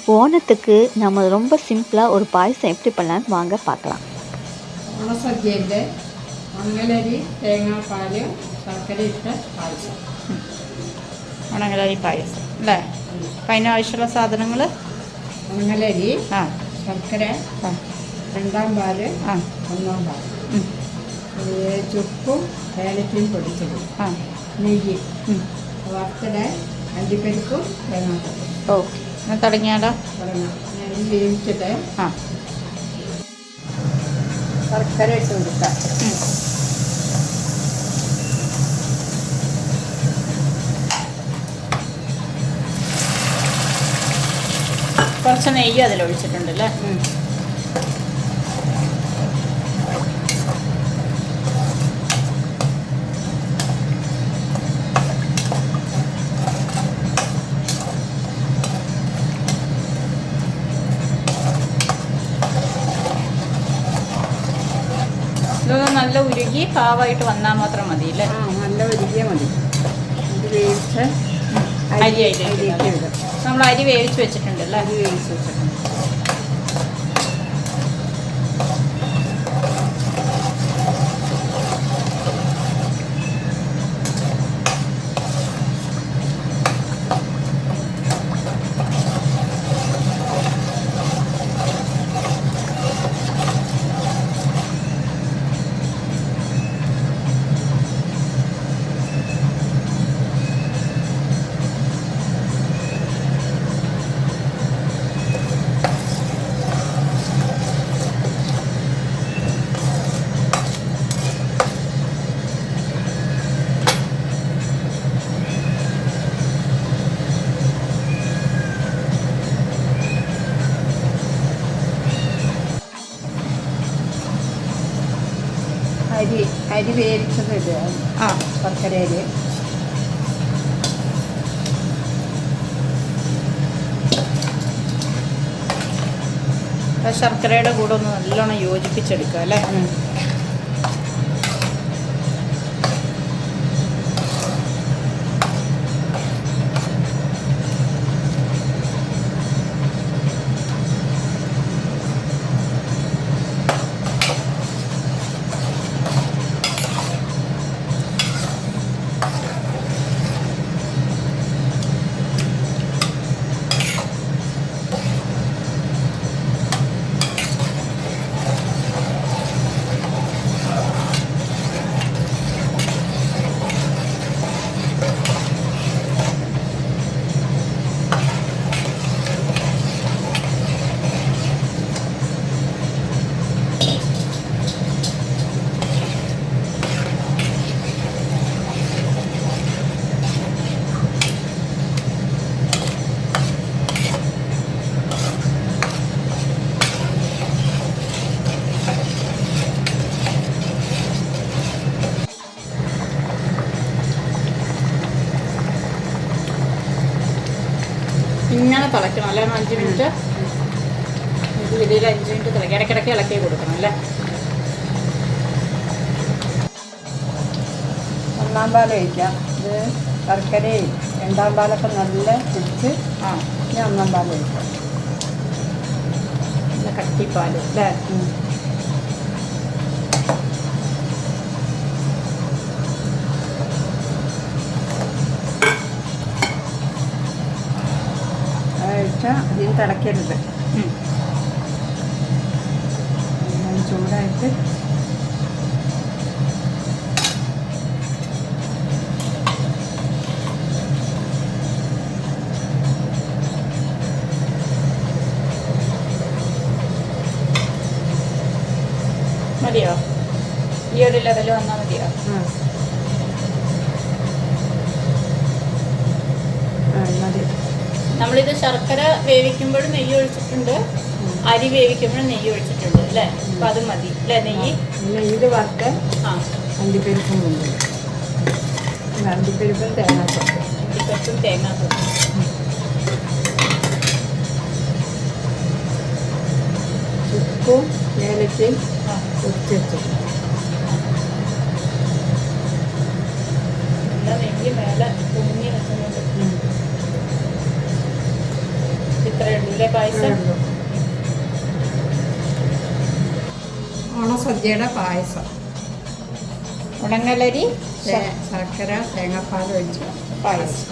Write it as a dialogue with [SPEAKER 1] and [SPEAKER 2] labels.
[SPEAKER 1] ஓணத்துக்கு நம்ம ரொம்ப சிம்பிளாக ஒரு பாயசம் எப்படி பண்ணலான்னு வாங்க பார்க்கலாம்.
[SPEAKER 2] ഓണസദ്യൻ്റെ മങ്ങലരി തേങ്ങാപ്പാൽ ശർക്കര ഇട്ട പായസം.
[SPEAKER 3] ഉണങ്ങലരി പായസം അല്ലേ? അപ്പം അതിനാവശ്യമുള്ള സാധനങ്ങൾ
[SPEAKER 2] മങ്ങലരി,
[SPEAKER 3] ആ
[SPEAKER 2] ശർക്കര,
[SPEAKER 3] ആ
[SPEAKER 2] രണ്ടാം പാല്,
[SPEAKER 3] ആ
[SPEAKER 2] ഒന്നാം പാല്, ചുക്കും ഏലക്കയും പൊടിച്ചത്,
[SPEAKER 3] ആ
[SPEAKER 2] നെയ്യ്, വറുത്തട, അണ്ടിപ്പരിപ്പും തേങ്ങാപ്പാലും.
[SPEAKER 3] ഓക്കെ, എന്നാൽ തുടങ്ങിയാലോ?
[SPEAKER 2] തുടങ്ങാം. നെയ്യ് വേവിച്ചിട്ട്
[SPEAKER 3] ആ
[SPEAKER 2] ശർക്കര ഇട്ട് കൊടുക്കാം.
[SPEAKER 3] കുറച്ച് നെയ്യ് അതിലൊഴിച്ചിട്ടുണ്ടല്ലേ? ഇതൊന്ന് നല്ല ഉരുകി പാവായിട്ട് വന്നാൽ മാത്രം മതി അല്ലേ?
[SPEAKER 2] നല്ല ഉരുകിയ മതി. ഇത് വേവിച്ച്
[SPEAKER 3] അരി ഇടും. നമ്മൾ അരി വേവിച്ച് വെച്ചിട്ടുണ്ടല്ലേ?
[SPEAKER 2] അരി വേവിച്ച് വെച്ചിട്ടുണ്ട്. അരി വേവിച്ചത് ഇടുക.
[SPEAKER 3] ആ
[SPEAKER 2] ശർക്കരയിൽ
[SPEAKER 3] ശർക്കരയുടെ കൂടെ ഒന്ന് നല്ലോണം യോജിപ്പിച്ചെടുക്കുക അല്ലേ? ഇങ്ങനെ തിളയ്ക്കണം അല്ലേ? 5 മിനിറ്റ് ഇത് വലിയൊരു 5 മിനിറ്റ് തിളയ്ക്കുക. ഇടയ്ക്കിടയ്ക്ക് ഇളക്കി കൊടുക്കണം അല്ലേ?
[SPEAKER 2] ഒന്നാം പാൽ ഒഴിക്കാം. ഇത് ശർക്കരയും രണ്ടാം പാലൊക്കെ നല്ല പിടിച്ച് ഇനി ഒന്നാം പാൽ ഒഴിക്കാം.
[SPEAKER 3] നല്ല കട്ടിപ്പാൽ അല്ലേ?
[SPEAKER 2] ഒഴിച്ചാൽ അതിന് തിളക്കരുത്. ചൂടായിട്ട്
[SPEAKER 3] മതിയോ? ഈ ഒരു ലെവൽ വന്നാൽ മതിയോ?
[SPEAKER 2] മതി.
[SPEAKER 3] നമ്മളിത് ശർക്കര വേവിക്കുമ്പോഴും നെയ്യ് ഒഴിച്ചിട്ടുണ്ട്, അരി വേവിക്കുമ്പോഴും നെയ്യ് ഒഴിച്ചിട്ടുണ്ട് അല്ലേ? അപ്പം അത് മതി അല്ലേ?
[SPEAKER 2] നെയ്യിൽ വറുക്കാൻ അണ്ടിപ്പരിപ്പും കൊണ്ടുവരും. അണ്ടിപ്പരിപ്പും
[SPEAKER 3] തേങ്ങാക്കൊത്തും
[SPEAKER 2] ചുക്കും ഏലക്കയും പൊടിച്ച് വെച്ചു.
[SPEAKER 3] നെയ്യ് മേലെ പൊങ്ങി വെക്കുന്നുണ്ട്. ഇത്രയേ ഉള്ളൂ അല്ലേ പായസം?
[SPEAKER 2] ഓണസദ്യയുടെ പായസം,
[SPEAKER 3] ഉണങ്ങലരി
[SPEAKER 2] ശർക്കര തേങ്ങാപ്പാൽ ഒഴിച്ച്
[SPEAKER 3] പായസം.